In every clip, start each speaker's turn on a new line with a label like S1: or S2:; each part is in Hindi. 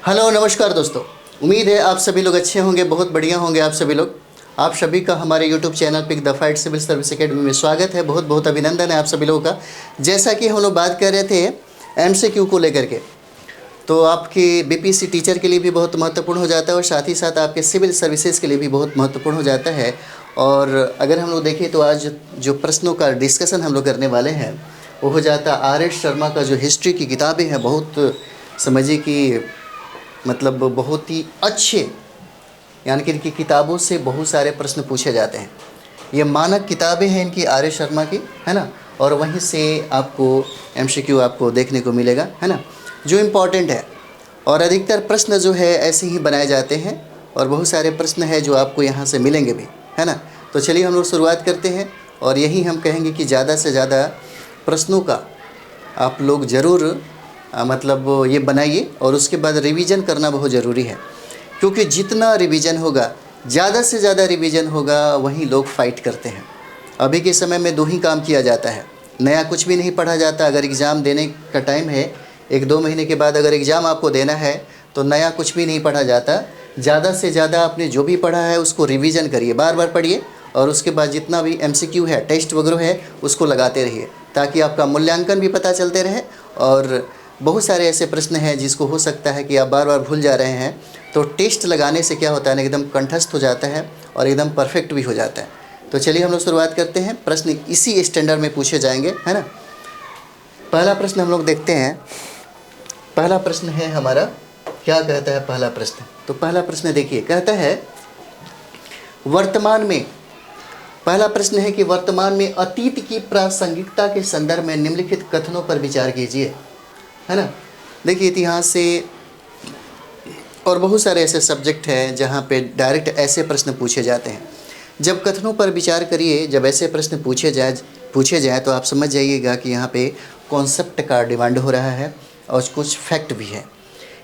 S1: हेलो नमस्कार दोस्तों। उम्मीद है आप सभी लोग अच्छे होंगे, बहुत बढ़िया होंगे आप सभी लोग। आप सभी का हमारे YouTube channel pick the fight civil service academy में स्वागत है। बहुत बहुत अभिनंदन है आप सभी लोगों का। जैसा कि हम लोग बात कर रहे थे एमसीक्यू को लेकर के, तो आपकी बीपीएससी टीचर के लिए भी बहुत महत्वपूर्ण हो जाता है और साथ ही साथ आपके सिविल सर्विसेज के लिए भी बहुत महत्वपूर्ण हो जाता है। और अगर हम लोग देखें तो आज जो प्रश्नों का डिस्कशन हम लोग करने वाले हैं वो हो जाता है आर.एस. शर्मा का जो हिस्ट्री की किताबें हैं, बहुत समझिए कि मतलब बहुत ही अच्छे, यानी कि इनकी किताबों से बहुत सारे प्रश्न पूछे जाते हैं। ये मानक किताबें हैं इनकी आर.एस. शर्मा की, है ना। और वहीं से आपको एमसीक्यू आपको देखने को मिलेगा, है ना, जो इम्पोर्टेंट है। और अधिकतर प्रश्न जो है ऐसे ही बनाए जाते हैं और बहुत सारे प्रश्न हैं जो आपको यहाँ से मिलेंगे भी, है ना। तो चलिए हम लोग शुरुआत करते हैं और यही हम कहेंगे कि ज़्यादा से ज़्यादा प्रश्नों का आप लोग ज़रूर मतलब ये बनाइए और उसके बाद रिवीजन करना बहुत ज़रूरी है, क्योंकि जितना रिवीजन होगा, ज़्यादा से ज़्यादा रिवीजन होगा, वहीं लोग फाइट करते हैं। अभी के समय में दो ही काम किया जाता है, नया कुछ भी नहीं पढ़ा जाता। अगर एग्ज़ाम देने का टाइम है, 1-2 महीने के बाद अगर एग्ज़ाम आपको देना है तो नया कुछ भी नहीं पढ़ा जाता। ज़्यादा से ज़्यादा आपने जो भी पढ़ा है उसको रिवीजन करिए, बार बार पढ़िए और उसके बाद जितना भी एमसीक्यू है, टेस्ट वगैरह है, उसको लगाते रहिए ताकि आपका मूल्यांकन भी पता चलते रहे। और बहुत सारे ऐसे प्रश्न हैं जिसको हो सकता है कि आप बार बार भूल जा रहे हैं, तो टेस्ट लगाने से क्या होता है ना, एकदम कंठस्थ हो जाता है और एकदम परफेक्ट भी हो जाता है। तो चलिए हम लोग शुरुआत करते हैं। प्रश्न इसी स्टैंडर्ड में पूछे जाएंगे, है ना। पहला प्रश्न हम लोग देखते हैं। पहला प्रश्न है हमारा, क्या कहता है पहला प्रश्न। तो पहला प्रश्न देखिए, कहता है वर्तमान में, पहला प्रश्न है कि वर्तमान में अतीत की प्रासंगिकता के संदर्भ में निम्नलिखित कथनों पर विचार कीजिए, है ना। देखिए इतिहास से और बहुत सारे ऐसे सब्जेक्ट हैं जहाँ पे डायरेक्ट ऐसे प्रश्न पूछे जाते हैं। जब कथनों पर विचार करिए, जब ऐसे प्रश्न पूछे जाए तो आप समझ जाइएगा कि यहाँ पे कॉन्सेप्ट का डिमांड हो रहा है और कुछ फैक्ट भी है।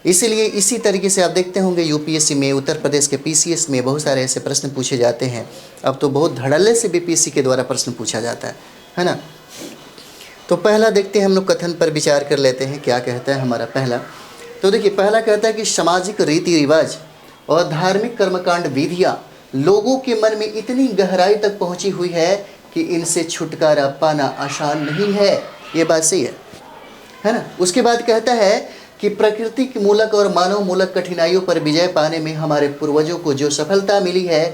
S1: इसीलिए इसी तरीके से आप देखते होंगे यूपीएससी में, उत्तर प्रदेश के पीसीएस में बहुत सारे ऐसे प्रश्न पूछे जाते हैं। अब तो बहुत धड़ल्ले से बीपीएससी के द्वारा प्रश्न पूछा जाता है ना। तो पहला देखते हैं हम लोग, कथन पर विचार कर लेते हैं क्या कहता है हमारा पहला। तो देखिए पहला कहता है कि सामाजिक रीति रिवाज और धार्मिक कर्मकांड विधियाँ लोगों के मन में इतनी गहराई तक पहुँची हुई है कि इनसे छुटकारा पाना आसान नहीं है। ये बात सही है ना। उसके बाद कहता है कि प्रकृति मूलक और मानव मूलक कठिनाइयों पर विजय पाने में हमारे पूर्वजों को जो सफलता मिली है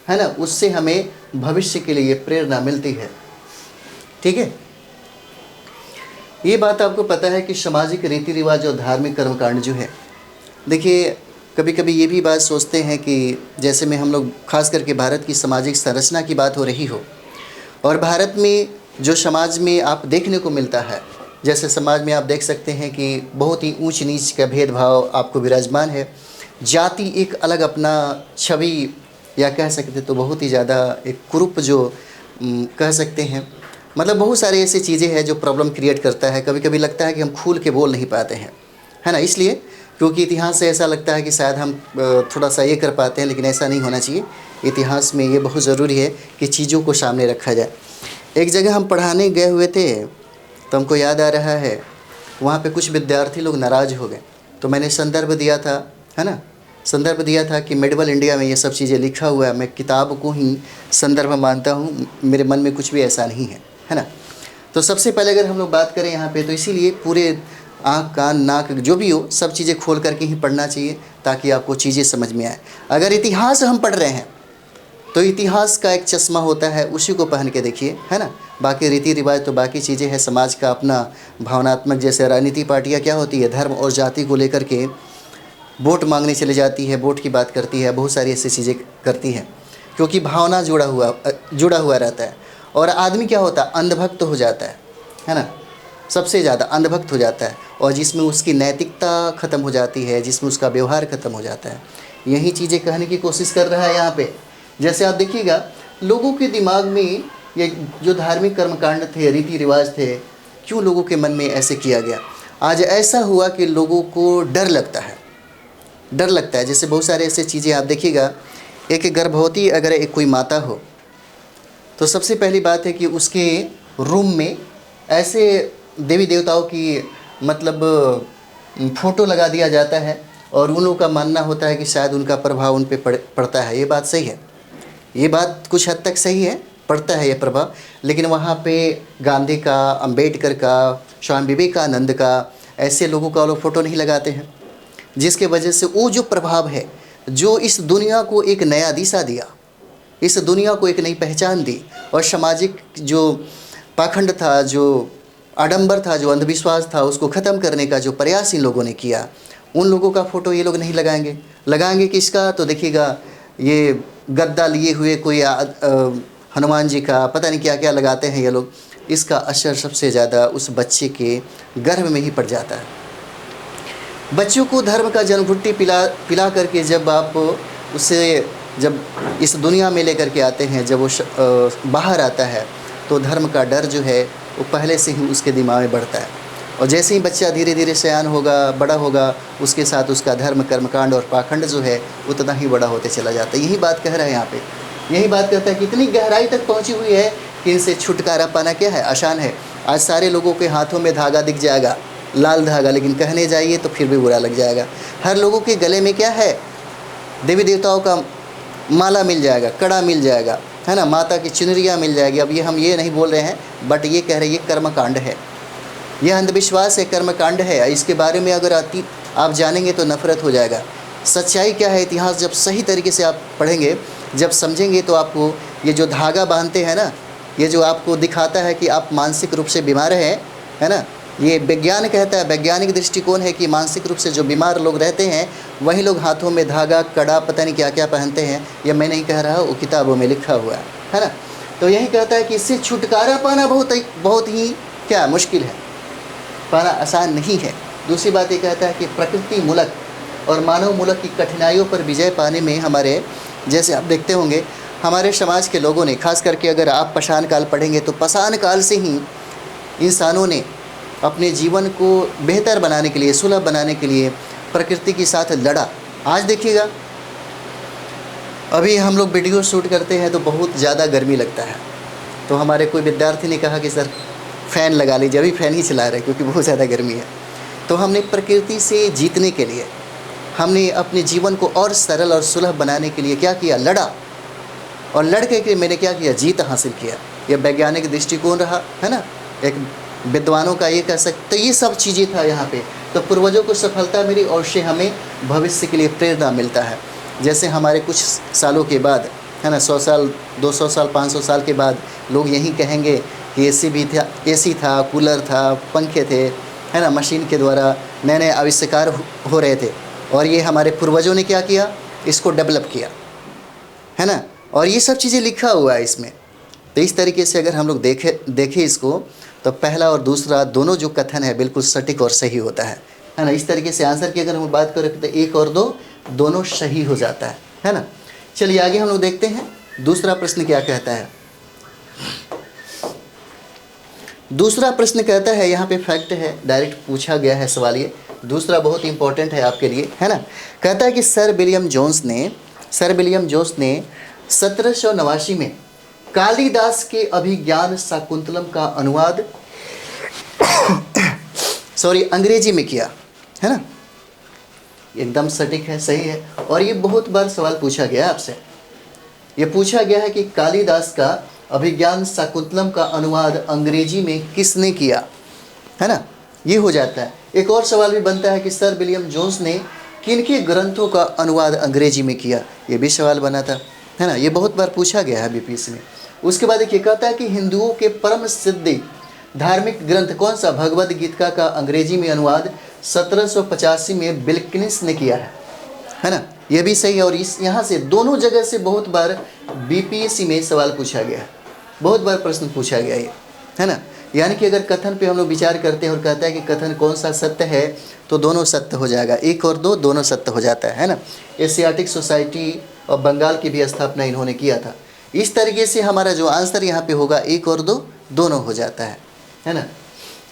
S1: ना, उससे हमें भविष्य के लिए प्रेरणा मिलती है। ठीक है, ये बात आपको पता है कि सामाजिक रीति रिवाज और धार्मिक कर्मकांड जो है, देखिए कभी कभी ये भी बात सोचते हैं कि जैसे में हम लोग खास करके भारत की सामाजिक संरचना की बात हो रही हो और भारत में जो समाज में आप देखने को मिलता है, जैसे समाज में आप देख सकते हैं कि बहुत ही ऊंच नीच का भेदभाव आपको विराजमान है। जाति एक अलग अपना छवि, या कह सकते तो बहुत ही ज़्यादा एक कुरूप जो कह सकते हैं, मतलब बहुत सारी ऐसी चीज़ें हैं जो प्रॉब्लम क्रिएट करता है। कभी कभी लगता है कि हम खुल के बोल नहीं पाते हैं, है ना, इसलिए क्योंकि इतिहास से ऐसा लगता है कि शायद हम थोड़ा सा ये कर पाते हैं, लेकिन ऐसा नहीं होना चाहिए। इतिहास में ये बहुत ज़रूरी है कि चीज़ों को सामने रखा जाए। एक जगह हम पढ़ाने गए हुए थे तो हमको याद आ रहा है, वहाँ पे कुछ विद्यार्थी लोग नाराज़ हो गए, तो मैंने संदर्भ दिया था, है ना, संदर्भ दिया था कि मेडवल इंडिया में ये सब चीज़ें लिखा हुआ है। मैं किताब को ही संदर्भ मानता हूँ, मेरे मन में कुछ भी ऐसा नहीं है ना। तो सबसे पहले अगर हम लोग बात करें यहाँ पे, तो इसीलिए पूरे आँख कान नाक जो भी हो सब चीज़ें खोल करके ही पढ़ना चाहिए ताकि आपको चीज़ें समझ में आए। अगर इतिहास हम पढ़ रहे हैं तो इतिहास का एक चश्मा होता है, उसी को पहन के देखिए, है ना। बाकी रीति रिवाज तो बाकी चीज़ें हैं, समाज का अपना भावनात्मक, जैसे राजनीति पार्टियाँ क्या होती है, धर्म और जाति को लेकर के वोट मांगने चले जाती है, वोट की बात करती है, बहुत सारी ऐसी चीज़ें करती हैं, क्योंकि भावना जुड़ा हुआ रहता है। और आदमी क्या होता है, अंधभक्त हो जाता है ना, सबसे ज़्यादा अंधभक्त हो जाता है, और जिसमें उसकी नैतिकता ख़त्म हो जाती है, जिसमें उसका व्यवहार ख़त्म हो जाता है। यही चीज़ें कहने की कोशिश कर रहा है यहाँ पे। जैसे आप देखिएगा लोगों के दिमाग में ये जो धार्मिक कर्मकांड थे, रीति रिवाज थे, क्यों लोगों के मन में ऐसे किया गया। आज ऐसा हुआ कि लोगों को डर लगता है, डर लगता है। जैसे बहुत सारे ऐसे चीज़ें आप देखिएगा, एक गर्भवती अगर एक कोई माता हो तो सबसे पहली बात है कि उसके रूम में ऐसे देवी देवताओं की मतलब फ़ोटो लगा दिया जाता है और उन लोगों का मानना होता है कि शायद उनका प्रभाव उन पर पड़ता है। ये बात सही है, ये बात कुछ हद तक सही है, पड़ता है ये प्रभाव। लेकिन वहाँ पे गांधी का, अंबेडकर का, स्वामी विवेकानंद का, ऐसे लोगों का लोग फ़ोटो नहीं लगाते हैं, जिसके वजह से वो जो प्रभाव है, जो इस दुनिया को एक नया दिशा दिया, इस दुनिया को एक नई पहचान दी, और सामाजिक जो पाखंड था, जो आडंबर था, जो अंधविश्वास था, उसको ख़त्म करने का जो प्रयास इन लोगों ने किया, उन लोगों का फ़ोटो ये लोग नहीं लगाएंगे। लगाएंगे किसका? तो देखिएगा ये गद्दा लिए हुए कोई हनुमान जी का, पता नहीं क्या क्या लगाते हैं ये लोग। इसका असर सबसे ज़्यादा उस बच्चे के गर्भ में ही पड़ जाता है। बच्चों को धर्म का जन्मघुट्टी पिला करके जब आप उसे जब इस दुनिया में लेकर के आते हैं, जब वो बाहर आता है, तो धर्म का डर जो है वो पहले से ही उसके दिमाग में बढ़ता है। और जैसे ही बच्चा धीरे धीरे सयान होगा, बड़ा होगा, उसके साथ उसका धर्म, कर्मकांड और पाखंड जो है उतना ही बड़ा होते चला जाता है। यही बात कह रहा है यहाँ पे, यही बात कहता है कि इतनी गहराई तक पहुँची हुई है कि इनसे छुटकारा पाना क्या है, आसान है। आज सारे लोगों के हाथों में धागा दिख जाएगा, लाल धागा, लेकिन कहने जाइए तो फिर भी बुरा लग जाएगा। हर लोगों के गले में क्या है? देवी देवताओं का माला मिल जाएगा, कड़ा मिल जाएगा, है ना, माता की चुनरियाँ मिल जाएगी। अब ये हम ये नहीं बोल रहे हैं, बट ये कह रहे हैं ये कर्मकांड है, यह अंधविश्वास है, कर्मकांड है। इसके बारे में अगर आप जानेंगे तो नफरत हो जाएगा। सच्चाई क्या है, इतिहास जब सही तरीके से आप पढ़ेंगे, जब समझेंगे, तो आपको ये जो धागा बांधते हैं ना, ये जो आपको दिखाता है कि आप मानसिक रूप से बीमार हैं, है ना, ये विज्ञान कहता है, वैज्ञानिक दृष्टिकोण है कि मानसिक रूप से जो बीमार लोग रहते हैं वही लोग हाथों में धागा, कड़ा, पता नहीं क्या क्या पहनते हैं। यह मैं नहीं कह रहा, वो किताबों में लिखा हुआ है ना। तो यही कहता है कि इससे छुटकारा पाना बहुत ही क्या मुश्किल है, पाना आसान नहीं है। दूसरी बात ये कहता है कि प्रकृति मूलक और मानव मूलक की कठिनाइयों पर विजय पाने में हमारे, जैसे आप देखते होंगे हमारे समाज के लोगों ने, खास करके अगर आप पाषाण काल पढ़ेंगे तो पाषाण काल से ही इंसानों ने अपने जीवन को बेहतर बनाने के लिए, सुलभ बनाने के लिए प्रकृति के साथ लड़ा। आज देखिएगा, अभी हम लोग वीडियो शूट करते हैं तो बहुत ज़्यादा गर्मी लगता है, तो हमारे कोई विद्यार्थी ने कहा कि सर फ़ैन लगा लीजिए, अभी फ़ैन ही चला रहे क्योंकि बहुत ज़्यादा गर्मी है। तो हमने प्रकृति से जीतने के लिए, हमने अपने जीवन को और सरल और सुलभ बनाने के लिए क्या किया? लड़ा। और लड़ के मैंने क्या किया? जीत हासिल किया। यह वैज्ञानिक दृष्टिकोण रहा, है ना, एक विद्वानों का ये कह सकते। तो ये सब चीज़ें था यहाँ पे। तो पूर्वजों को सफलता मिली और उससे हमें भविष्य के लिए प्रेरणा मिलता है। जैसे हमारे कुछ सालों के बाद, है ना, 100 साल, 200 साल, 500 साल के बाद लोग यही कहेंगे कि एसी भी था, एसी था, कूलर था, पंखे थे, है ना, मशीन के द्वारा नए नए आविष्कार हो रहे थे, और ये हमारे पूर्वजों ने क्या किया? इसको डेवलप किया, है ना। और ये सब चीज़ें लिखा हुआ है इसमें। तो इस तरीके से अगर हम लोग देखें इसको, तो पहला और दूसरा दोनों जो कथन है बिल्कुल सटीक और सही होता है ना। इस तरीके से आंसर की अगर हम बात करें तो 1 और 2 दोनों सही हो जाता है ना। चलिए आगे हम लोग देखते हैं दूसरा प्रश्न क्या कहता है। दूसरा प्रश्न कहता है, यहाँ पे फैक्ट है, डायरेक्ट पूछा गया है सवाल। ये दूसरा बहुत इंपॉर्टेंट है आपके लिए, है ना। कहता है कि सर विलियम जोन्स ने 1789 में कालिदास के अभिज्ञान शाकुंतलम का अनुवाद अंग्रेजी में किया, है ना। एकदम सटीक है, सही है। और ये बहुत बार सवाल पूछा गया है आपसे। ये पूछा गया है कि कालिदास का अभिज्ञान शाकुंतलम का अनुवाद अंग्रेजी में किसने किया, है ना। ये हो जाता है। एक और सवाल भी बनता है कि सर विलियम जोन्स ने किनके ग्रंथों का अनुवाद अंग्रेजी में किया। ये भी सवाल बना था, है ना। ये बहुत बार पूछा गया है बीपीएससी में। उसके बाद एक ये कहता है कि हिंदुओं के परम सिद्ध धार्मिक ग्रंथ कौन सा भगवद गीता का अंग्रेजी में अनुवाद 1785 में बिल्किंस ने किया है ना। यह भी सही है। और इस यहाँ से दोनों जगह से बहुत बार बीपीएससी में सवाल पूछा गया है, बहुत बार प्रश्न पूछा गया है ना। यानी कि अगर कथन पे हम लोग विचार करते हैं और कहता है कि कथन कौन सा सत्य है, तो दोनों सत्य हो जाएगा। 1 और 2 दोनों सत्य हो जाता है ना। एशियाटिक सोसाइटी और बंगाल की भी स्थापना इन्होंने किया था। इस तरीके से हमारा जो आंसर यहाँ पे होगा 1 और 2 दोनों हो जाता है ना।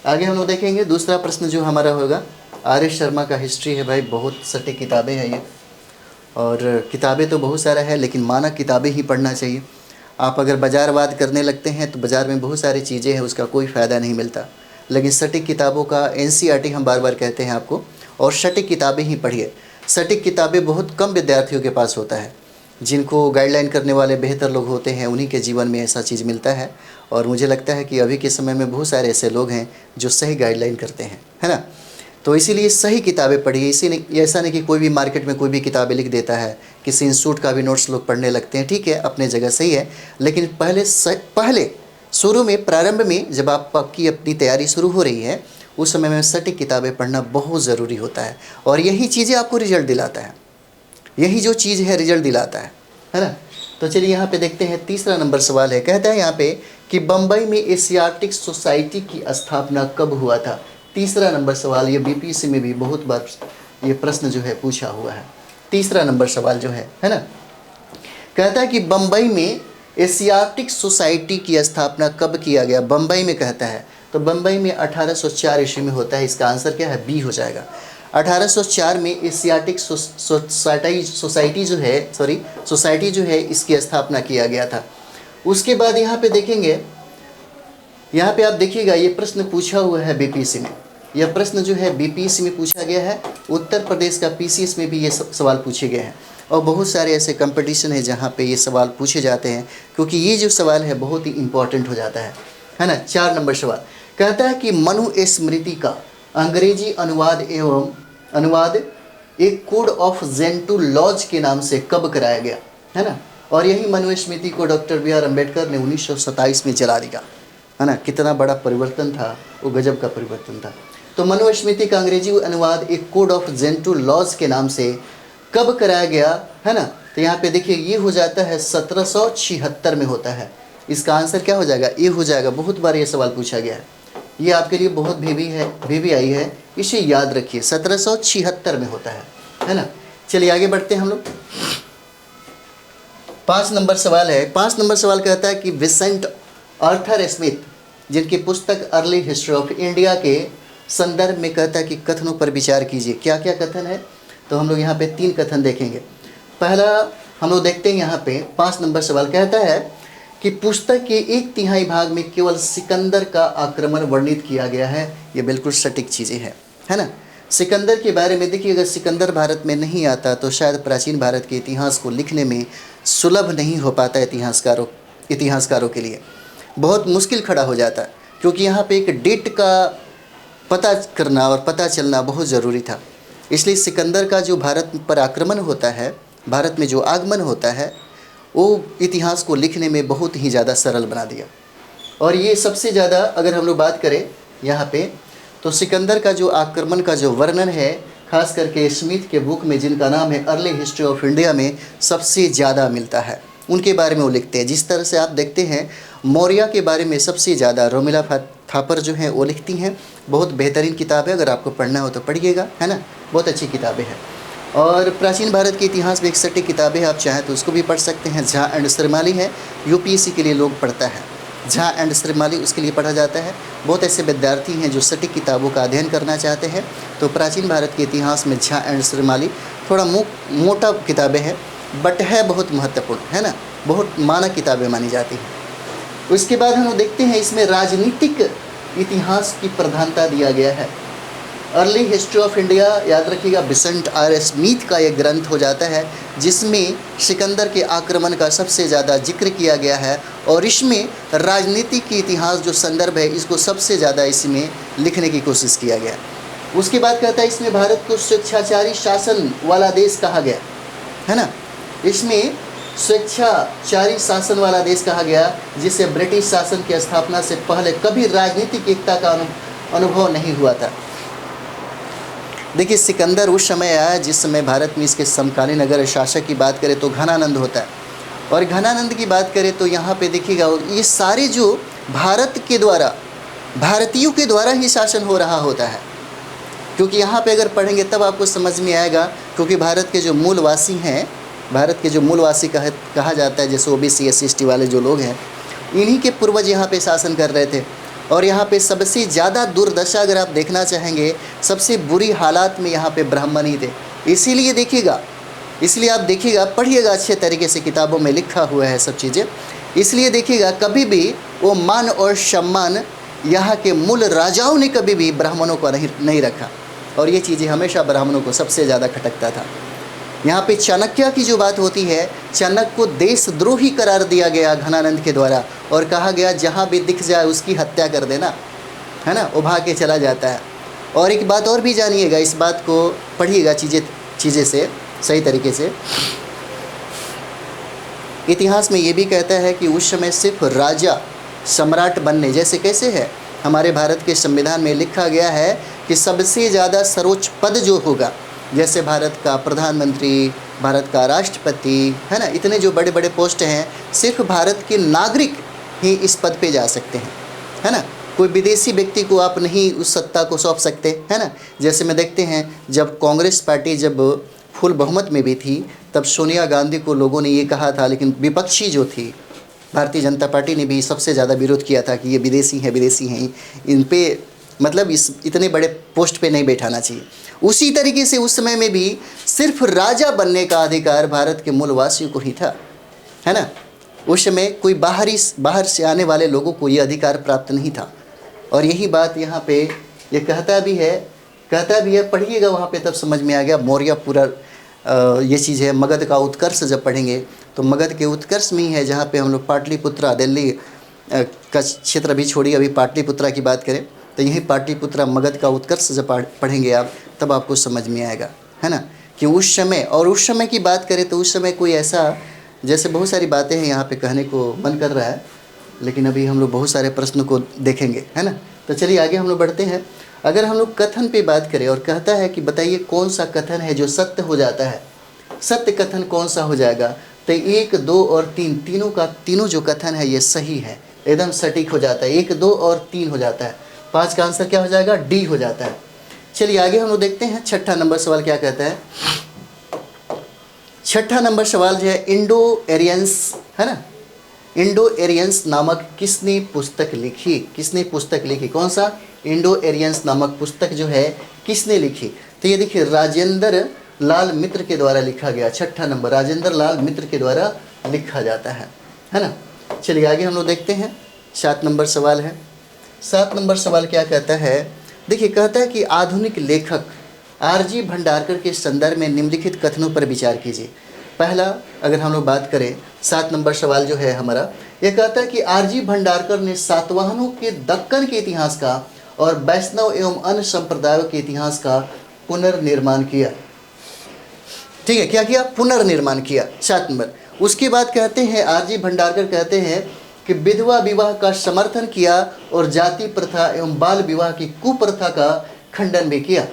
S1: आगे हम लोग देखेंगे दूसरा प्रश्न जो हमारा होगा, आर एस शर्मा का हिस्ट्री है भाई, बहुत सटीक किताबें हैं ये। और किताबें तो बहुत सारा है, लेकिन मानक किताबें ही पढ़ना चाहिए। आप अगर बाज़ारवाद करने लगते हैं तो बाज़ार में बहुत सारी चीज़ें हैं, उसका कोई फ़ायदा नहीं मिलता। लेकिन सटीक किताबों का NCERT हम बार बार कहते हैं आपको, और सटीक किताबें ही पढ़िए। सटीक किताबें बहुत कम विद्यार्थियों के पास होता है। जिनको गाइडलाइन करने वाले बेहतर लोग होते हैं उन्हीं के जीवन में ऐसा चीज़ मिलता है। और मुझे लगता है कि अभी के समय में बहुत सारे ऐसे लोग हैं जो सही गाइडलाइन करते हैं, है ना। तो इसीलिए सही किताबें पढ़िए। इसी नहीं, ऐसा नहीं कि कोई भी मार्केट में कोई भी किताबें लिख देता है, किसी इंस्टीट्यूट का भी नोट्स लोग पढ़ने लगते हैं। ठीक है, अपने जगह सही है, लेकिन पहले शुरू में, प्रारंभ में, जब आपकी अपनी तैयारी शुरू हो रही है, उस समय में सटीक किताबें पढ़ना बहुत ज़रूरी होता है। और यही चीज़ें आपको रिजल्ट दिलाता है, यही जो चीज़ है रिजल्ट दिलाता है ना। तो चलिए यहाँ पे देखते हैं, तीसरा नंबर सवाल है। कहता है यहाँ पे कि बम्बई में एशियाटिक सोसाइटी की स्थापना कब हुआ था। तीसरा नंबर सवाल, ये बीपीएससी में भी बहुत बार ये प्रश्न जो है पूछा हुआ है। तीसरा नंबर सवाल जो है ना, कहता है कि बम्बई में एशियाटिक सोसाइटी की स्थापना कब किया गया। बम्बई में कहता है, तो बम्बई में 1804 ईस्वी में होता है। इसका आंसर क्या है, बी हो जाएगा। 1804 में एशियाटिक सोसाइटी जो है इसकी स्थापना किया गया था। उसके बाद यहाँ पे देखेंगे, यहाँ पे आप देखिएगा, ये प्रश्न पूछा हुआ है बीपीएससी में। यह प्रश्न जो है बीपीएससी में पूछा गया है। उत्तर प्रदेश का पीसीएस में भी ये सवाल पूछे गए हैं। और बहुत सारे ऐसे कंपटीशन है जहाँ पे ये सवाल पूछे जाते हैं, क्योंकि ये जो सवाल है बहुत ही इम्पोर्टेंट हो जाता है ना। 4 नंबर सवाल कहता है कि मनुस्मृति का अंग्रेजी अनुवाद एक कोड ऑफ जेंटू लॉज के नाम से कब कराया गया, है ना। और यही मनुस्मृति को डॉक्टर बी आर अम्बेडकर ने 1927 में जला दिया, है ना। कितना बड़ा परिवर्तन था, वो गजब का परिवर्तन था। तो मनुस्मृति का अंग्रेजी अनुवाद एक कोड ऑफ जेंटू लॉज के नाम से कब कराया गया, है ना। तो यहाँ पे देखिए, ये हो जाता है 1776 में होता है। इसका आंसर क्या हो जाएगा, ये हो जाएगा। बहुत बार ये सवाल पूछा गया है, ये आपके लिए बहुत भी आई है, इसे याद रखिए। 1776 में होता है ना। चलिए आगे बढ़ते हैं हम लोग। 5 नंबर सवाल है। 5 नंबर सवाल कहता है कि विसेंट आर्थर स्मिथ, जिनकी पुस्तक अर्ली हिस्ट्री ऑफ इंडिया के संदर्भ में कहता है कि कथनों पर विचार कीजिए। क्या क्या कथन है, तो हम लोग यहाँ पे 3 कथन देखेंगे। पहला हम लोग देखते हैं यहाँ पे 5 नंबर सवाल कहता है कि पुस्तक के 1/3 भाग में केवल सिकंदर का आक्रमण वर्णित किया गया है। ये बिल्कुल सटीक चीज़ें हैं, है ना। सिकंदर के बारे में देखिए, अगर सिकंदर भारत में नहीं आता तो शायद प्राचीन भारत के इतिहास को लिखने में सुलभ नहीं हो पाता। इतिहासकारों के लिए बहुत मुश्किल खड़ा हो जाता, क्योंकि यहाँ पे एक डेट का पता करना और पता चलना बहुत ज़रूरी था। इसलिए सिकंदर का जो भारत पर आक्रमण होता है, भारत में जो आगमन होता है, वो इतिहास को लिखने में बहुत ही ज़्यादा सरल बना दिया। और ये सबसे ज़्यादा अगर हम लोग बात करें यहाँ पे, तो सिकंदर का जो आक्रमण का जो वर्णन है, खास करके स्मिथ के बुक में, जिनका नाम है अर्ली हिस्ट्री ऑफ इंडिया में, सबसे ज़्यादा मिलता है। उनके बारे में वो लिखते हैं। जिस तरह से आप देखते हैं मौर्य के बारे में सबसे ज़्यादा रोमिला थापर जो हैं वो लिखती हैं। बहुत बेहतरीन किताब है, अगर आपको पढ़ना हो तो पढ़िएगा, है ना। बहुत अच्छी किताबें हैं। और प्राचीन भारत के इतिहास में 61 किताबें, आप चाहें तो उसको भी पढ़ सकते हैं। झा एंड श्रीमाली है, यूपीएससी के लिए लोग पढ़ता है। झा एंड श्रीमाली उसके लिए पढ़ा जाता है। बहुत ऐसे विद्यार्थी हैं जो सटीक किताबों का अध्ययन करना चाहते हैं, तो प्राचीन भारत के इतिहास में झा एंड श्रीमाली थोड़ा मोटा किताबें हैं, बट है बहुत महत्वपूर्ण, है ना। बहुत मानक किताबें मानी जाती हैं। उसके बाद हम देखते हैं इसमें राजनीतिक इतिहास की प्रधानता दिया गया है। अर्ली हिस्ट्री ऑफ इंडिया, याद रखिएगा, विसेंट आर स्मिथ का एक ग्रंथ हो जाता है, जिसमें सिकंदर के आक्रमण का सबसे ज़्यादा जिक्र किया गया है। और इसमें राजनीति की इतिहास जो संदर्भ है, इसको सबसे ज़्यादा इसमें लिखने की कोशिश किया गया। उसके बाद कहता है इसमें भारत को स्वेच्छाचारी शासन वाला देश कहा गया, है ना। इसमें स्वेच्छाचारी शासन वाला देश कहा गया, जिसे ब्रिटिश शासन की स्थापना से पहले कभी राजनीतिक एकता का अनुभव नहीं हुआ था। देखिए, सिकंदर उस समय आया जिस समय भारत में इसके समकालीन अगर शासक की बात करें तो घनानंद होता है। और घनानंद की बात करें तो यहाँ पे देखिएगा, ये सारे जो भारत के द्वारा, भारतीयों के द्वारा ही शासन हो रहा होता है। क्योंकि यहाँ पे अगर पढ़ेंगे तब आपको समझ में आएगा, क्योंकि भारत के जो मूलवासी हैं, भारत के जो मूलवासी कहा जाता है, जैसे ओबीसी SC वाले जो लोग हैं, इन्हीं के पूर्वज यहाँ पे शासन कर रहे थे। और यहाँ पे सबसे ज़्यादा दुर्दशा अगर आप देखना चाहेंगे, सबसे बुरी हालात में यहाँ पे ब्राह्मण ही थे। इसीलिए देखिएगा, इसलिए आप देखिएगा, पढ़िएगा अच्छे तरीके से, किताबों में लिखा हुआ है सब चीज़ें। इसलिए देखिएगा, कभी भी वो मान और सम्मान यहाँ के मूल राजाओं ने कभी भी ब्राह्मणों को नहीं रखा। और ये चीज़ें हमेशा ब्राह्मणों को सबसे ज़्यादा खटकता था। यहाँ पे चाणक्य की जो बात होती है, चाणक्य को देशद्रोही करार दिया गया घनानंद के द्वारा और कहा गया जहाँ भी दिख जाए उसकी हत्या कर देना, है ना, वो भाग के चला जाता है। और एक बात और भी जानिएगा, इस बात को पढ़िएगा चीज़ें से सही तरीके से। इतिहास में ये भी कहता है कि उस समय सिर्फ राजा सम्राट बनने, जैसे कैसे है हमारे भारत के संविधान में लिखा गया है कि सबसे ज़्यादा सर्वोच्च पद जो होगा, जैसे भारत का प्रधानमंत्री, भारत का राष्ट्रपति, है ना, इतने जो बड़े बड़े पोस्ट हैं, सिर्फ भारत के नागरिक ही इस पद पे जा सकते हैं, है ना। कोई विदेशी व्यक्ति को आप नहीं उस सत्ता को सौंप सकते, है ना। जैसे में देखते हैं जब कांग्रेस पार्टी जब फुल बहुमत में भी थी, तब सोनिया गांधी को लोगों ने ये कहा था, लेकिन विपक्षी जो थी भारतीय जनता पार्टी ने भी सबसे ज़्यादा विरोध किया था कि ये विदेशी हैं, इन पे मतलब इस इतने बड़े पोस्ट पे नहीं बैठाना चाहिए। उसी तरीके से उस समय में भी सिर्फ राजा बनने का अधिकार भारत के मूलवासियों को ही था, है ना। उस समय कोई बाहर से आने वाले लोगों को ये अधिकार प्राप्त नहीं था। और यही बात यहाँ पे ये कहता भी है, पढ़िएगा वहाँ पे तब समझ में आ गया। मौर्य पूरा ये चीज़ है। मगध का उत्कर्ष जब पढ़ेंगे तो मगध के उत्कर्ष में ही है, जहाँ पे हम लोग पाटलिपुत्रा, दिल्ली का क्षेत्र भी छोड़िए, अभी पाटलिपुत्रा की बात करें तो यही पाटलिपुत्रा मगध का उत्कर्ष जब पढ़ेंगे आप, तब आपको समझ में आएगा, है ना, कि उस समय। और उस समय की बात करें तो उस समय कोई ऐसा, जैसे बहुत सारी बातें हैं यहाँ पे कहने को मन कर रहा है, लेकिन अभी हम लोग बहुत सारे प्रश्नों को देखेंगे, है ना। तो चलिए आगे हम लोग बढ़ते हैं। अगर हम लोग कथन पे बात करें और कहता है कि बताइए कौन सा कथन है जो सत्य हो जाता है, सत्य कथन कौन सा हो जाएगा, तो 1, 2 और 3 तीनों जो कथन है ये सही है, एकदम सटीक हो जाता है। 1, 2 और 3 हो जाता है। 5 का आंसर क्या हो जाएगा, डी हो जाता है। चलिए आगे हम लोग देखते हैं। 6ठा नंबर सवाल क्या कहता है। 6ठा नंबर सवाल जो है, इंडो एरियंस, है ना, इंडो एरियंस नामक किसने पुस्तक लिखी, किसने पुस्तक लिखी, कौन सा, इंडो एरियंस नामक पुस्तक जो है किसने लिखी। तो ये देखिए राजेंद्र लाल मित्र के द्वारा लिखा गया। 6ठा नंबर राजेंद्र लाल मित्र के द्वारा लिखा जाता है ना। चलिए आगे हम लोग देखते हैं। 7 नंबर सवाल है। 7 नंबर सवाल क्या कहता है, देखिए कहता है कि आधुनिक लेखक आरजी भंडारकर के संदर्भ में निम्नलिखित कथनों पर विचार कीजिए। पहला अगर हम लोग बात करें, 7 नंबर सवाल जो है हमारा, यह कहता है कि आरजी भंडारकर ने सातवाहनों के दक्कन के इतिहास का और वैष्णव एवं अन्य संप्रदायों के इतिहास का पुनर्निर्माण किया। ठीक है, क्या किया, पुनर्निर्माण किया। 7 नंबर। उसके बाद कहते हैं आरजी भंडारकर कहते हैं कि विधवा विवाह का समर्थन किया और जाति प्रथा एवं बाल विवाह की कुप्रथा का खंडन भी किया।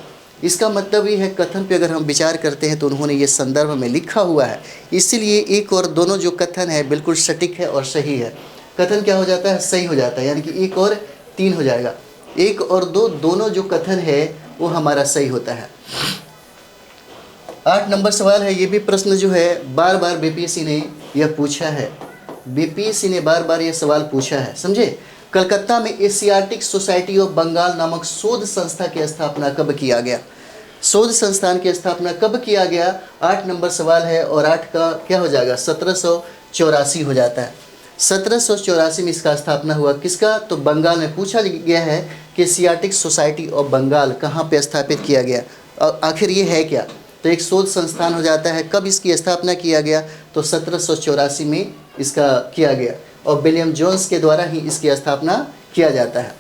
S1: इसका मतलब ये है, कथन पे अगर हम विचार करते हैं तो उन्होंने ये संदर्भ में लिखा हुआ है, इसीलिए 1 और दोनों जो कथन है बिल्कुल सटीक है और सही है। कथन क्या हो जाता है, सही हो जाता है, यानी कि 1 और 3 हो जाएगा। 1 और 2 दोनों जो कथन है वो हमारा सही होता है। 8 नंबर सवाल है। ये भी प्रश्न जो है बार बार बीपीएससी ने यह पूछा है, बीपीएससी ने बार बार ये सवाल पूछा है, समझे। कलकत्ता में एशियाटिक सोसाइटी ऑफ बंगाल नामक शोध संस्था की स्थापना कब किया गया, शोध संस्थान की स्थापना कब किया गया। 8 नंबर सवाल है और 8 का क्या हो जाएगा, 1784 हो जाता है। 1784 में इसका स्थापना हुआ। किसका, तो बंगाल में। पूछा गया है कि एशियाटिक सोसाइटी ऑफ बंगाल कहाँ पे स्थापित किया गया और आखिर ये है क्या, तो एक शोध संस्थान हो जाता है। कब इसकी स्थापना किया गया, तो 1784 में इसका किया गया और विलियम जोन्स के द्वारा ही इसकी स्थापना किया जाता है।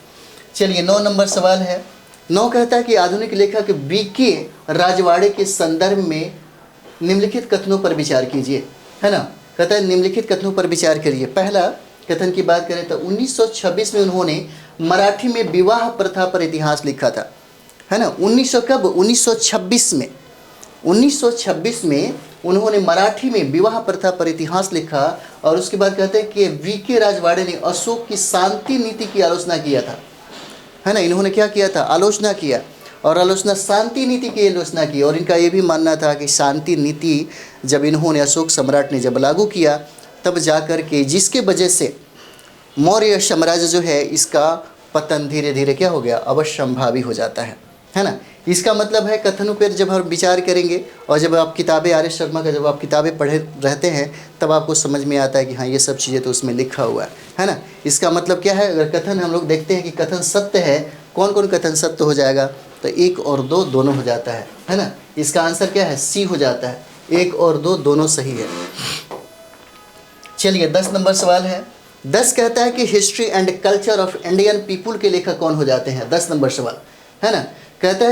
S1: चलिए 9 नंबर सवाल है। 9 कहता है कि आधुनिक लेखक बीके राजवाड़े के संदर्भ में निम्नलिखित कथनों पर विचार कीजिए, है ना। कहता है निम्नलिखित कथनों पर विचार करिए। पहला कथन की बात करें तो 1926 में उन्होंने मराठी में विवाह प्रथा पर इतिहास लिखा था, है ना। 1926 में 1926 में उन्होंने मराठी में विवाह प्रथा पर इतिहास लिखा। और उसके बाद कहते हैं कि वीके राजवाड़े ने अशोक की शांति नीति की आलोचना किया था, है ना। इन्होंने क्या किया था, आलोचना किया, और आलोचना शांति नीति की आलोचना की। और इनका ये भी मानना था कि शांति नीति जब इन्होंने अशोक सम्राट ने जब लागू किया, तब जाकर के जिसके वजह से मौर्य साम्राज्य जो है इसका पतन धीरे धीरे क्या हो गया, अवश्यंभावी हो जाता है ना। इसका मतलब है कथनों पर जब हम विचार करेंगे और जब आप किताबें आर एस शर्मा का जब आप किताबें पढ़े रहते हैं तब आपको समझ में आता है कि हाँ ये सब चीज़ें तो उसमें लिखा हुआ है ना। इसका मतलब क्या है, अगर कथन हम लोग देखते हैं कि कथन सत्य है, कौन कौन कथन सत्य हो जाएगा, तो 1 और 2 दोनों हो जाता है ना। इसका आंसर क्या है, सी हो जाता है। 1 और 2 दोनों सही है। चलिए 10 नंबर सवाल है। 10 कहता है कि history and culture of Indian people के लेखक कौन हो जाते हैं। 10 नंबर सवाल है ना। कहता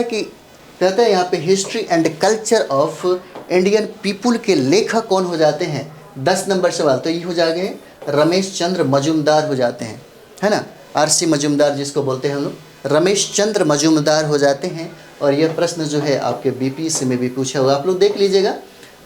S1: है यहाँ पे history and culture of Indian people के लेखक कौन हो जाते हैं। 10 नंबर सवाल तो ये हो जाएंगे रमेश चंद्र मजूमदार हो जाते हैं, है ना। आरसी मजूमदार जिसको बोलते हैं हम लोग, रमेश चंद्र मजूमदार हो जाते हैं। और यह प्रश्न जो है आपके बीपीएससी में भी पूछा हुआ, आप लोग देख लीजिएगा।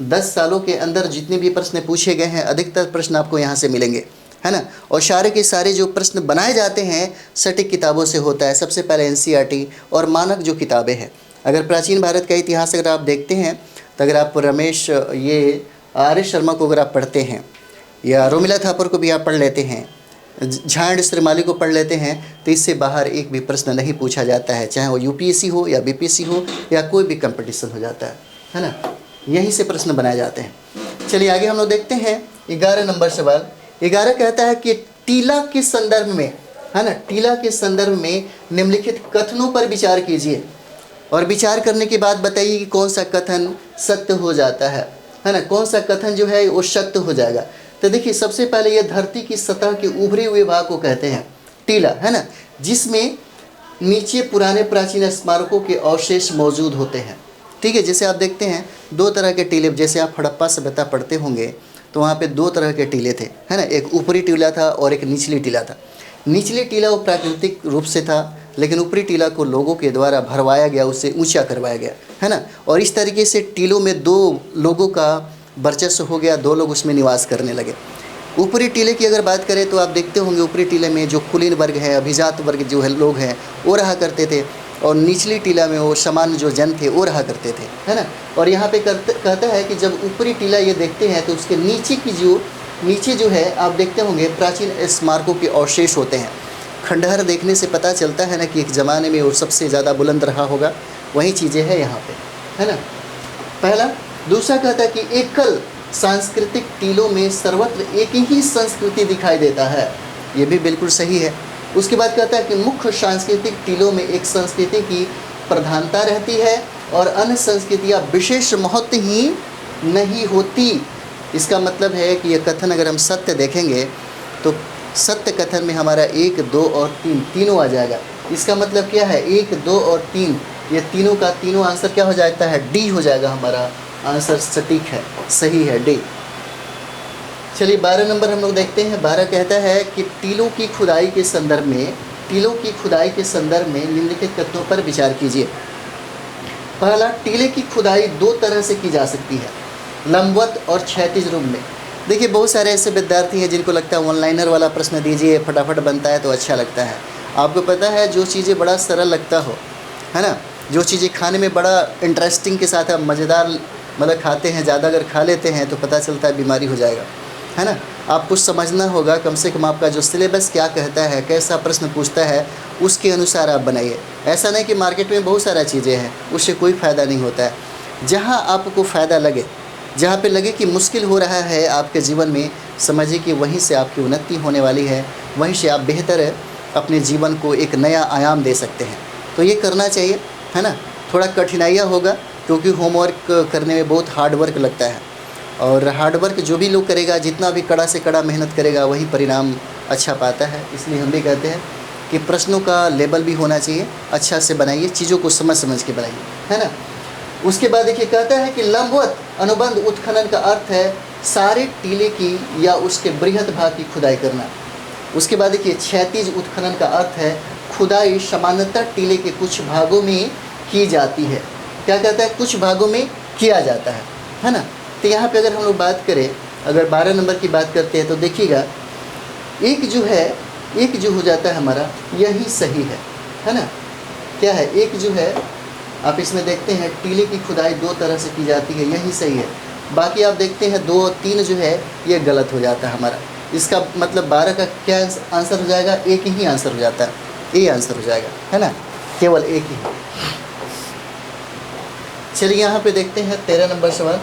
S1: 10 सालों के अंदर जितने भी प्रश्न पूछे गए हैं अधिकतर प्रश्न आपको यहाँ से मिलेंगे, है ना। और सारे के सारे जो प्रश्न बनाए जाते हैं सटीक किताबों से होता है। सबसे पहले एनसीईआरटी और मानक जो किताबें हैं। अगर प्राचीन भारत का इतिहास अगर आप देखते हैं तो अगर आप रमेश ये आर एस शर्मा को अगर आप पढ़ते हैं या रोमिला थापर को भी आप पढ़ लेते हैं, झाड़ श्रीमाली को पढ़ लेते हैं, तो इससे बाहर एक भी प्रश्न नहीं पूछा जाता है, चाहे वो यूपीएससी हो या बीपीएससी हो या कोई भी कंपटीशन हो जाता है ना। यहीं से प्रश्न बनाए जाते हैं। चलिए आगे हम लोग देखते हैं 11 नंबर सवाल। 11 कहता है कि टीला के संदर्भ में, है ना, टीला के संदर्भ में निम्नलिखित कथनों पर विचार कीजिए और विचार करने के बाद बताइए कि कौन सा कथन सत्य हो जाता है ना। कौन सा कथन जो है वो सत्य हो जाएगा। तो देखिए सबसे पहले ये धरती की सतह के उभरे हुए भाग को कहते हैं टीला, है ना, जिसमें नीचे पुराने प्राचीन स्मारकों के अवशेष मौजूद होते हैं। ठीक है, जैसे आप देखते हैं 2 तरह के टीले, जैसे आप हड़प्पा सभ्यता पढ़ते होंगे तो वहाँ पे 2 तरह के टीले थे, है ना। एक ऊपरी टीला था और एक निचली टीला था। निचली टीला वो प्राकृतिक रूप से था, लेकिन ऊपरी टीला को लोगों के द्वारा भरवाया गया, उससे ऊंचा करवाया गया, है ना। और इस तरीके से टीलों में 2 लोगों का वर्चस्व हो गया, 2 लोग उसमें निवास करने लगे। ऊपरी टीले की अगर बात करें तो आप देखते होंगे ऊपरी टीले में जो कुलीन वर्ग है, अभिजात वर्ग जो है लोग हैं वो रहा करते थे, और निचली टीला में वो सामान्य जो जन थे वो रहा करते थे, है ना। और यहाँ पे कहता है कि जब ऊपरी टीला ये देखते हैं तो उसके नीचे जो है आप देखते होंगे प्राचीन स्मारकों के अवशेष होते हैं। खंडहर देखने से पता चलता है ना कि एक ज़माने में वो सबसे ज़्यादा बुलंद रहा होगा, वही चीज़ें हैं यहाँ पे, है ना। पहला। दूसरा कहता है कि एकल सांस्कृतिक टीलों में सर्वत्र एक ही संस्कृति दिखाई देता है, ये भी बिल्कुल सही है। उसके बाद कहता है कि मुख्य सांस्कृतिक टीलों में एक संस्कृति की प्रधानता रहती है और अन्य संस्कृतियाँ विशेष महत्व ही नहीं होती। इसका मतलब है कि यह कथन अगर हम सत्य देखेंगे तो सत्य कथन में हमारा 1, 2 और 3 तीनों आ जाएगा। इसका मतलब क्या है, 1, 2 और 3 ये तीनों का तीनों आंसर क्या हो जाता है, डी हो जाएगा। हमारा आंसर सटीक है, सही है, डी। चलिए 12 नंबर हम लोग देखते हैं। 12 कहता है कि टीलों की खुदाई के संदर्भ में निम्नलिखित कथनों पर विचार कीजिए। पहला, टीले की खुदाई 2 तरह से की जा सकती है, लंबवत और क्षैतिज रूप में। देखिए बहुत सारे ऐसे विद्यार्थी हैं जिनको लगता है ऑनलाइनर वाला प्रश्न दीजिए फटाफट बनता है तो अच्छा लगता है। आपको पता है जो चीज़ें बड़ा सरल लगता हो, है ना, जो चीज़ें खाने में बड़ा इंटरेस्टिंग के साथ हम मज़ेदार मतलब खाते हैं, ज़्यादा अगर खा लेते हैं तो पता चलता है बीमारी हो जाएगा, है ना। आप कुछ समझना होगा, कम से कम आपका जो सिलेबस क्या कहता है, कैसा प्रश्न पूछता है, उसके अनुसार आप बनाइए। ऐसा नहीं कि मार्केट में बहुत सारा चीज़ें हैं उससे कोई फ़ायदा नहीं होता है। जहाँ आपको फ़ायदा लगे, जहाँ पे लगे कि मुश्किल हो रहा है आपके जीवन में, समझिए कि वहीं से आपकी उन्नति होने वाली है, वहीं से आप बेहतर अपने जीवन को एक नया आयाम दे सकते हैं। तो ये करना चाहिए, है ना। थोड़ा कठिनाइयाँ होगा क्योंकि होमवर्क करने में बहुत हार्ड वर्क लगता है, और हार्ड वर्क जो भी लोग करेगा, जितना भी कड़ा से कड़ा मेहनत करेगा वही परिणाम अच्छा पाता है। इसलिए हम भी कहते हैं कि प्रश्नों का लेवल भी होना चाहिए, अच्छा से बनाइए, चीज़ों को समझ समझ के बनाइए, है ना। उसके बाद देखिए कहता है कि लंबवत अनुबंध उत्खनन का अर्थ है सारे टीले की या उसके बृहद भाग की खुदाई करना। उसके बाद देखिए क्षैतिज उत्खनन का अर्थ है खुदाई सामान्यतः टीले के कुछ भागों में की जाती है। क्या कहता है, कुछ भागों में किया जाता है ना। तो यहाँ पे अगर हम लोग बात करें, अगर 12 नंबर की बात करते हैं तो देखिएगा एक जो हो जाता है हमारा, यही सही है ना। क्या है, एक जो है आप इसमें देखते हैं टीले की खुदाई 2 तरह से की जाती है, यही सही है। बाकी आप देखते हैं 2 और 3 जो है ये गलत हो जाता है हमारा। इसका मतलब 12 का क्या आंसर हो जाएगा, एक ही आंसर हो जाता है, ए आंसर हो जाएगा, है ना, केवल एक ही। चलिए यहाँ पे देखते हैं 13 नंबर सवाल।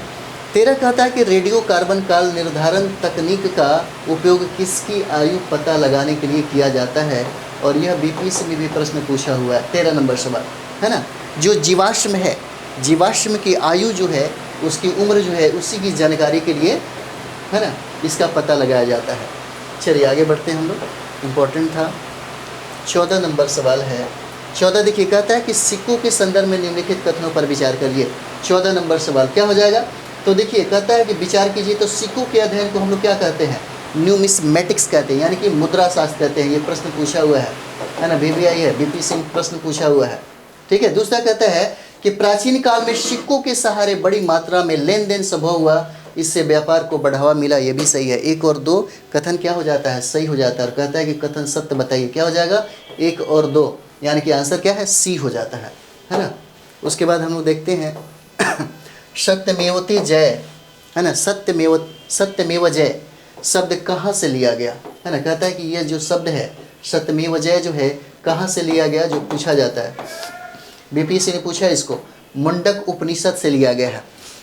S1: 13 कहता है कि रेडियो कार्बन काल निर्धारण तकनीक का उपयोग किसकी आयु पता लगाने के लिए किया जाता है, और यह बीपीएससी में भी प्रश्न पूछा हुआ है। 13 नंबर सवाल, है ना। जो जीवाश्म है, जीवाश्म की आयु जो है, उसकी उम्र जो है, उसी की जानकारी के लिए, है ना, इसका पता लगाया जाता है। चलिए आगे बढ़ते हैं हम लोग, इम्पोर्टेंट था। 14 नंबर सवाल है। 14 देखिए, कहता है कि सिक्कों के संदर्भ में निम्नलिखित कथनों पर विचार करिए। 14 नंबर सवाल क्या हो जाएगा? तो देखिए कहता है कि विचार कीजिए। तो सिक्कों के अध्ययन को हम लोग क्या कहते हैं? न्यूमिस्मेटिक्स कहते हैं, यानी कि मुद्रा शास्त्र कहते हैं। ये प्रश्न पूछा हुआ है ना, VBI है, BP सिंह प्रश्न पूछा हुआ है, ठीक है। दूसरा कहता है कि प्राचीन काल में सिक्कों के सहारे बड़ी मात्रा में लेन देन संभव हुआ, इससे व्यापार को बढ़ावा मिला। ये भी सही है। 1 और 2 कथन क्या हो जाता है? सही हो जाता है। और कहता है कि कथन सत्य बताइए। क्या हो जाएगा? 1 और 2, यानी कि आंसर क्या है? C हो जाता है ना। उसके बाद हम लोग देखते हैं सत्यमेवते जय, है ना, सत्यमेव जय शब्द कहाँ से लिया गया, है ना। कहता है कि यह जो शब्द है सत्यमेव जय जो है कहाँ से लिया गया, जो पूछा जाता है। BPSC ने पूछा इसको, मुंडक उपनिषद से लिया गया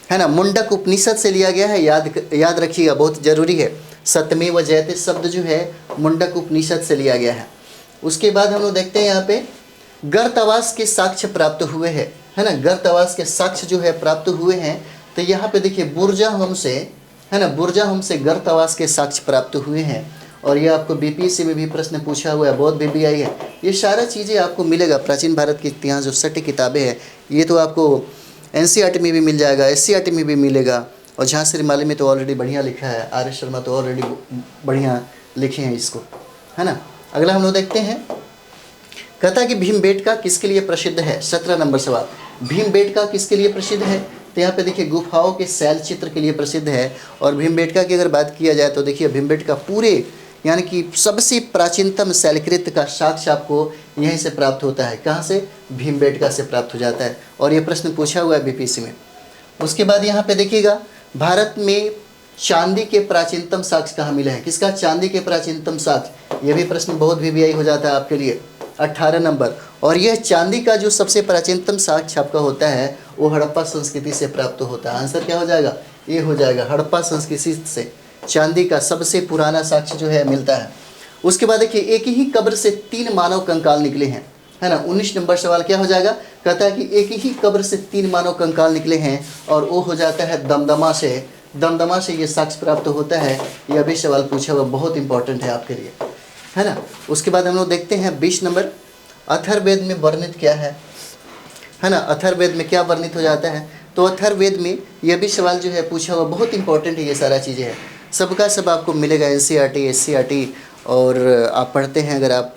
S1: है ना। मुंडक उपनिषद से लिया गया है, याद रखिएगा, बहुत जरूरी है। सत्यमेव जयते शब्द जो है मुंडक उपनिषद से लिया गया है। उसके बाद हम लोग देखते हैं यहाँ पे गर्तवास के साक्ष्य प्राप्त हुए हैं, है ना। गर्तवास के साक्ष्य जो है प्राप्त हुए हैं। तो यहाँ पे देखिए बुर्जाहम से, है ना, बुर्जाहम से गर्तवास के साक्ष्य प्राप्त हुए हैं। और ये आपको BPSC में भी प्रश्न पूछा हुआ है, बहुत VBI है। ये सारा चीज़ें आपको मिलेगा। प्राचीन भारत के इतिहास जो 60 किताबें हैं, ये तो आपको NCERT में भी मिल जाएगा, SCERT में भी मिलेगा। और झांसी रिमाली में तो ऑलरेडी बढ़िया लिखा है, RS शर्मा तो ऑलरेडी बढ़िया लिखे हैं इसको, है ना। अगला हम लोग देखते हैं, कहता है कि भीमबेटका किसके लिए प्रसिद्ध है? 17 नंबर सवाल, भीमबेटका किसके लिए प्रसिद्ध है? तो यहाँ पे देखिए गुफाओं के शैल चित्र के लिए प्रसिद्ध है। और भीमबेटका की अगर बात किया जाए तो देखिए भीमबेटका पूरे, यानी कि सबसे प्राचीनतम शैलकृत का साक्ष्य आपको यहीं से प्राप्त होता है। कहाँ से? भीमबेटका से प्राप्त हो जाता है। और ये प्रश्न पूछा हुआ है BPSC में। उसके बाद यहाँ पे देखिएगा, भारत में चांदी के प्राचीनतम साक्ष्य कहाँ मिले हैं? किसका? चांदी के प्राचीनतम साक्ष्य। ये भी प्रश्न बहुत VBI हो जाता है आपके लिए। 18 नंबर। और यह चांदी का जो सबसे प्राचीनतम साक्ष्य आपका होता है वो हड़प्पा संस्कृति से प्राप्त होता है। आंसर क्या हो जाएगा? ये हो जाएगा, हड़प्पा संस्कृति से चांदी का सबसे पुराना साक्ष्य जो है मिलता है। उसके बाद देखिए, एक ही कब्र से 3 मानव कंकाल निकले हैं, है ना। 19 नंबर सवाल क्या हो जाएगा? कहता है कि एक ही कब्र से 3 मानव कंकाल निकले हैं, और वो हो जाता है दमदमा से। दमदमा से ये साक्ष्य प्राप्त होता है। यह भी सवाल पूछा हुआ, बहुत इंपॉर्टेंट है आपके लिए, है ना। उसके बाद हम लोग देखते हैं 20 नंबर, अथर्ववेद में वर्णित क्या है ना। अथर्ववेद में क्या वर्णित हो जाता है? तो अथर्ववेद में यह भी सवाल जो है पूछा हुआ, बहुत इंपॉर्टेंट है। ये सारा चीज़ें हैं, सबका सब आपको मिलेगा। NCERT SCERT, और आप पढ़ते हैं, अगर आप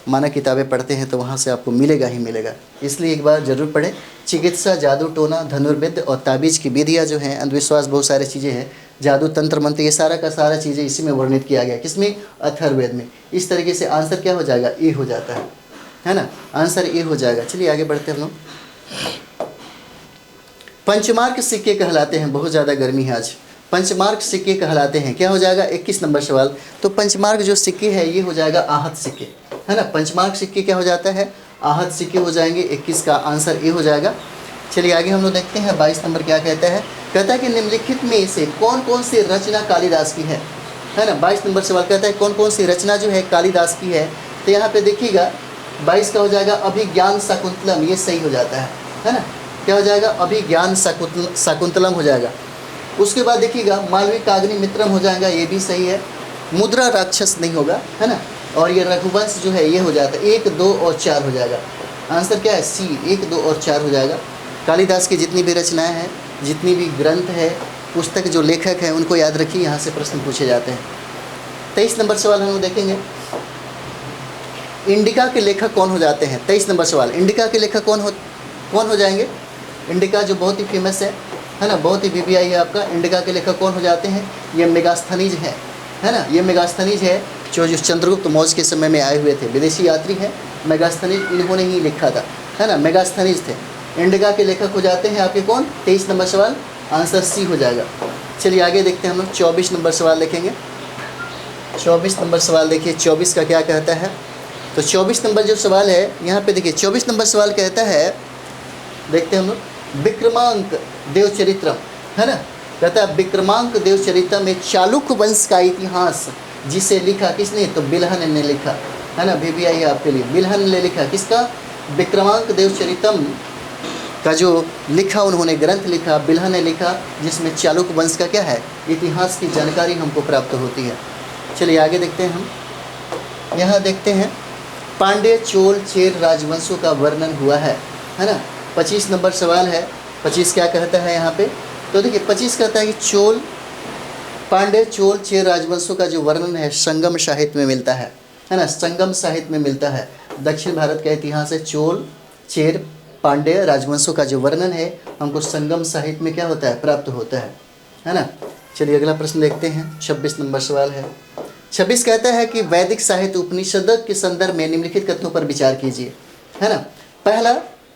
S1: मानक किताबें पढ़ते हैं तो वहाँ से आपको मिलेगा ही मिलेगा। इसलिए एक बार ज़रूर पढ़ें। चिकित्सा, जादू टोना, धनुर्विद्य और ताबीज़ की विधियाँ जो हैं, अंधविश्वास, बहुत सारी चीज़ें हैं, जादू तंत्र मंत्र, ये सारा का सारा चीज़ें इसी में वर्णित किया गया। किसमें? अथर्ववेद में। इस तरीके से आंसर क्या हो जाएगा? ए हो जाता है ना। आंसर ए हो जाएगा। चलिए आगे बढ़ते हैं हम लोग। पंचमार्क सिक्के कहलाते हैं, बहुत ज़्यादा गर्मी है आज। पंचमार्क सिक्के कहलाते हैं, क्या हो जाएगा? 21 नंबर सवाल। तो पंचमार्क जो सिक्के है ये हो जाएगा आहत सिक्के, है ना। पंचमार्क सिक्के क्या हो जाता है? आहत सिक्के हो जाएंगे। 21 का आंसर ए हो जाएगा। चलिए आगे हम लोग देखते हैं 22 नंबर क्या कहता है। कहता है कि निम्नलिखित में से कौन कौन सी रचना कालिदास की है ना। 22 नंबर सवाल कहता है कौन कौन सी रचना जो है कालिदास की है। तो यहाँ पे देखिएगा 22 का हो जाएगा अभिज्ञान शाकुंतलम, ये सही हो जाता है ना। क्या हो जाएगा? अभिज्ञान शाकुंतलम हो जाएगा। उसके बाद देखिएगा मालविकाग्नि मित्रम हो जाएगा, ये भी सही है। मुद्रा राक्षस नहीं होगा, है ना। और ये रघुवंश जो है ये हो जाता है। 1, 2 और 4 हो जाएगा। आंसर क्या है? C, 1, 2 और 4 हो जाएगा। कालिदास की जितनी भी रचनाएं हैं, जितनी भी ग्रंथ है, पुस्तक, जो लेखक हैं, उनको याद रखिए, यहाँ से प्रश्न पूछे जाते हैं। 23 नंबर सवाल हम लोग देखेंगे, इंडिका के लेखक कौन हो जाते हैं? 23 नंबर सवाल, इंडिका के लेखक कौन हो जाएंगे? इंडिका जो बहुत ही फेमस है ना, बहुत ही VBI है आपका। इंडिका के लेखक कौन हो जाते हैं? ये मेगास्थनीज है ना। ये मेगास्थनीज है जो चंद्रगुप्त मौर्य के समय में आए हुए थे, विदेशी यात्री हैं। मेगास्थनीज इन्होंने ही लिखा था, है ना। मेगास्थनीज थे। इंडिका के लेखक हो जाते हैं आपके कौन? 23 नंबर सवाल, आंसर C हो जाएगा। चलिए आगे देखते हैं हम लोग 24 नंबर सवाल देखेंगे। 24 नंबर सवाल देखिए, 24 का क्या कहता है। तो 24 नंबर जो सवाल है यहाँ पे देखिए, 24 नंबर सवाल कहता है, देखते हैं हम लोग, विक्रमांक देवचरित्रम, है ना। कहता है विक्रमांक देवचरित्रम में चालुक्य वंश का इतिहास जिसे लिखा किसने? तो बिल्हन ने लिखा, है ना। VBI है आपके लिए। बिल्हन ने लिखा किसका? विक्रमांक देवचरितम का जो लिखा, उन्होंने ग्रंथ लिखा, बिल्हा ने लिखा, जिसमें चालुक्य वंश का क्या है, इतिहास की जानकारी हमको प्राप्त होती है। चलिए आगे देखते हैं हम। यहाँ देखते हैं पांड्य, चोल, चेर राजवंशों का वर्णन हुआ है ना। 25 नंबर सवाल है। 25 क्या कहता है यहाँ पे, तो देखिए 25 कहता है कि चोल, पांड्य, चोल, चेर राजवंशों का जो वर्णन है संगम साहित्य में मिलता है ना। संगम साहित्य में मिलता है। दक्षिण भारत का इतिहास है, चोल, चेर, पांड्य राजवंशों का जो वर्णन है हमको संगम साहित्य में क्या होता है, प्राप्त होता है ना। चलिए अगला प्रश्न देखते हैं। 26 नंबर सवाल है। 26 कहता है कि वैदिक साहित्य उपनिषद के संदर्भ में निम्नलिखित कथनों पर विचार कीजिए, है ना। पहला,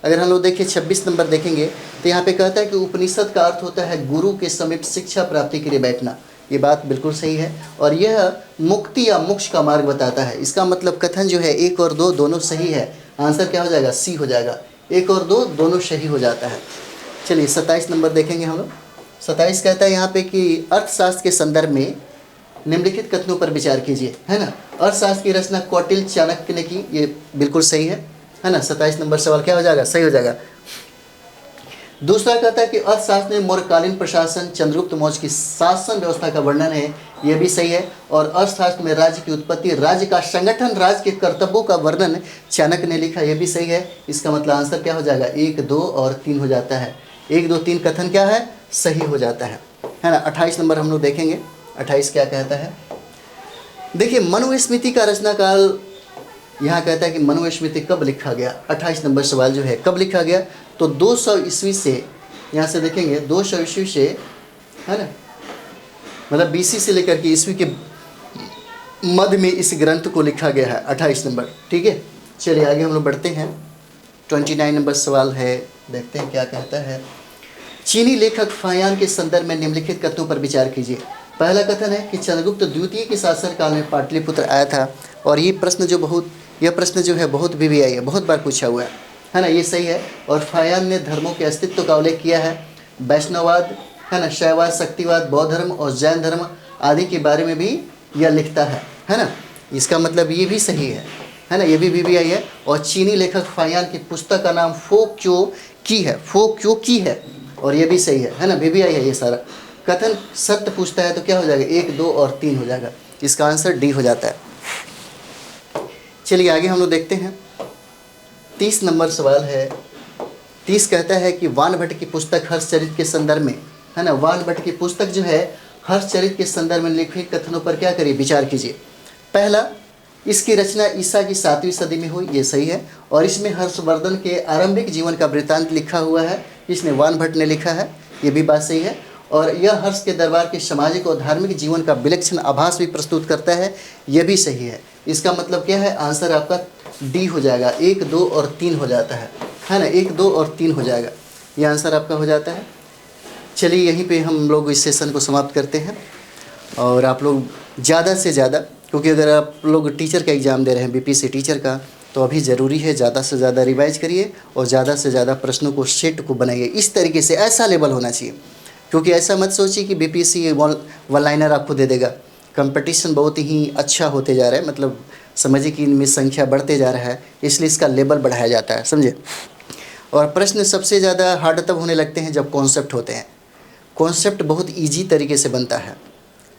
S1: अगर हम लोग देखिए 26 नंबर देखेंगे तो यहाँ पे कहता है कि उपनिषद का अर्थ होता है गुरु के समीप शिक्षा प्राप्ति के लिए बैठना। ये बात बिल्कुल सही है, और यह मुक्ति या मोक्ष का मार्ग बताता है। इसका मतलब कथन जो है 1 और 2 दोनों सही है। आंसर क्या हो जाएगा, सी हो जाएगा। 1 और 2 दोनों सही हो जाता है। चलिए 27 नंबर देखेंगे हम लोग। 27 कहता है यहाँ पे कि अर्थशास्त्र के संदर्भ में निम्नलिखित कथनों पर विचार कीजिए, है ना। अर्थशास्त्र की रचना कौटिल्य, चाणक्य ने की, ये बिल्कुल सही है ना। 27 नंबर सवाल क्या हो जाएगा, सही हो जाएगा। दूसरा कहता है कि अर्थशास्त्र में मौर्यकालीन प्रशासन, चंद्रगुप्त मौर्य की शासन व्यवस्था का वर्णन है, ये भी सही है। और अर्थशास्त्र में राज्य की उत्पत्ति, राज्य का संगठन, राज्य के कर्तव्यों का वर्णन चाणक्य ने लिखा, ये भी सही है। इसका मतलब आंसर क्या हो जाएगा, 1, 2 और 3 हो जाता है। 1, 2, 3 कथन क्या है, सही हो जाता है ना। 28 नंबर हम लोग देखेंगे। 28 क्या कहता है, देखिए मनुस्मृति का रचनाकाल यहाँ कहता है कि मनुस्मृति कब लिखा गया। 28 नंबर सवाल जो है कब लिखा गया, तो 200 ईस्वी से, यहाँ से देखेंगे 200 ईस्वी से, है ना, मतलब BC से लेकर के ईस्वी के मध्य में इस ग्रंथ को लिखा गया है। 28 नंबर, ठीक है। चलिए आगे हम लोग बढ़ते हैं। 29 नंबर सवाल है, देखते हैं क्या कहता है। चीनी लेखक फायान के संदर्भ में निम्नलिखित कथनों पर विचार कीजिए। पहला कथन है कि चंद्रगुप्त द्वितीय के शासनकाल में पाटलिपुत्र आया था, और ये प्रश्न जो है बहुत VVI है, बहुत बार पूछा हुआ है ना। ये सही है। और फायान ने धर्मों के अस्तित्व का उल्लेख किया है, वैष्णववाद, है ना, शैववाद, शक्तिवाद, बौद्ध धर्म और जैन धर्म आदि के बारे में भी यह लिखता है ना। इसका मतलब ये भी सही है ना, ये भी VVI है। और चीनी लेखक फायान की पुस्तक का नाम फो क्यों की है, और ये भी सही है ना, VVI है ये सारा। कथन सत्य पूछता है तो क्या हो जाएगा, 1, 2 और 3 हो जाएगा। इसका आंसर D हो जाता है। चलिए आगे हम लोग देखते हैं। 30 नंबर सवाल है। 30 कहता है कि वानभट्ट की पुस्तक हर्षचरित के संदर्भ में, है ना, वानभट्ट की पुस्तक जो है हर्षचरित के संदर्भ में लिखित कथनों पर क्या करिए, विचार कीजिए। पहला, इसकी रचना ईसा की 7वीं सदी में हुई, ये सही है। और इसमें हर्षवर्धन के आरंभिक जीवन का वृत्तांत लिखा हुआ है, इसने वानभट्ट ने लिखा है, ये भी बात सही है। और यह हर्ष के दरबार के सामाजिक और धार्मिक जीवन का विलक्षण आभास भी प्रस्तुत करता है, यह भी सही है। इसका मतलब क्या है, आंसर आपका D हो जाएगा। 1, 2 और 3 हो जाता है ना। 1, 2 और 3 हो जाएगा, ये आंसर आपका हो जाता है। चलिए यहीं पे हम लोग इस सेशन को समाप्त करते हैं। और आप लोग ज़्यादा से ज़्यादा, क्योंकि अगर आप लोग टीचर का एग्ज़ाम दे रहे हैं, BPSC टीचर का, तो अभी ज़रूरी है ज़्यादा से ज़्यादा रिवाइज करिए और ज़्यादा से ज़्यादा प्रश्नों को सेट को बनाइए। इस तरीके से ऐसा लेवल होना चाहिए, क्योंकि ऐसा मत सोचिए कि BPSC वन लाइनर आपको दे देगा। कंपटीशन बहुत ही अच्छा होते जा रहा है, मतलब समझिए कि इनमें संख्या बढ़ते जा रहा है, इसलिए इसका लेवल बढ़ाया जाता है, समझे। और प्रश्न सबसे ज़्यादा हार्ड तब होने लगते हैं जब कॉन्सेप्ट होते हैं। कॉन्सेप्ट बहुत ईजी तरीके से बनता है,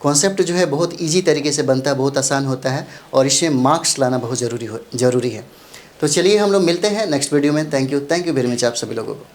S1: कॉन्सेप्ट जो है बहुत ईजी तरीके से बनता है, बहुत आसान होता है, और इसमें मार्क्स लाना बहुत ज़रूरी है। तो चलिए हम लोग मिलते हैं नेक्स्ट वीडियो में। थैंक यू वेरी मच आप सभी लोगों को।